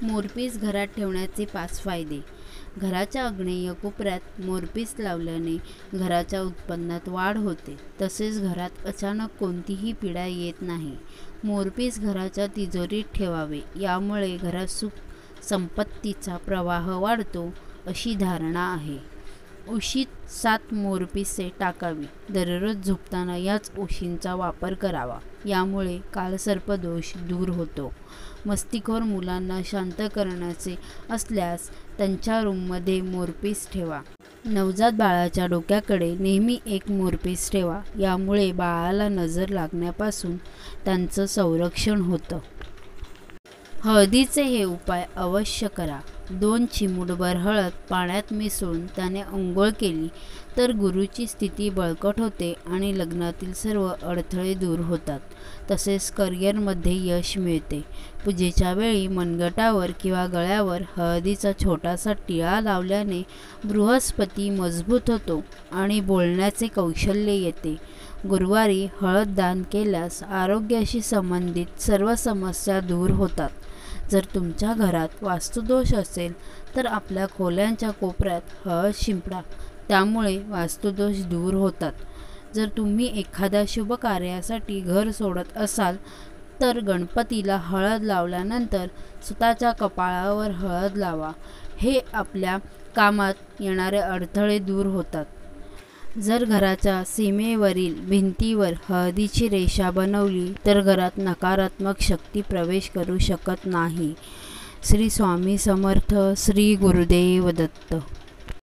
मोरपीस घरात ठेवण्याचे 5 फायदे. घराच्या आग्नेय कोपऱ्यात मोरपीस लावल्याने घराच्या उत्पन्नात वाढ होते, तसेच घरात अचानक कोणतीही पीडा येत नाही. मोरपीस घराच्या तिजोरीत ठेवावे, यामुळे घरात सुख संपत्तीचा प्रवाह वाढतो, अशी धारणा आहे. उशीत 7 मोरपिसे टाकावी. दररोज झोपताना याच उशींचा वापर करावा, यामुळे कालसर्पदोष दूर होतो. मस्तीखोर मुलांना शांत करण्याचे असल्यास त्यांच्या रूममध्ये मोरपीस ठेवा. नवजात बाळाच्या डोक्याकडे नेहमी एक मोरपीस ठेवा, यामुळे बाळाला नजर लागण्यापासून त्यांचं संरक्षण होतं. हळदीचे हे उपाय अवश्य करा. 2 चिमूटभर हळद पाण्यात मिसळून त्याने अंघोळ केली तर गुरूची स्थिती बळकट होते आणि लग्नातील सर्व अडथळे दूर होतात. तसेच करिअरमध्ये यश मिळते. पूजेच्या वेळी मनगटावर किंवा गळ्यावर हळदीचा छोटासा टिळा लावल्याने बृहस्पती मजबूत होतो आणि बोलण्याचे कौशल्य येते. गुरुवारी हळद दान केल्यास आरोग्याशी संबंधित सर्व समस्या दूर होतात. जर तुमच्या घरात वास्तुदोष असेल तर आपल्या खोल्यांच्या कोपऱ्यात हळद शिंपडा, त्यामुळे वास्तुदोष दूर होतात. जर तुम्ही एखाद्या शुभ कार्यासाठी घर सोडत असाल तर गणपतीला हळद लावल्यानंतर स्वतःच्या कपाळावर हळद लावा. हे आपल्या कामात येणारे अडथळे दूर होतात. जर घराच्या सीमेवरील भिंतीवर हळदीची रेषा बनवली तर घरात नकारात्मक शक्ती प्रवेश करू शकत नाही. श्री स्वामी समर्थ. श्री गुरुदेव दत्त.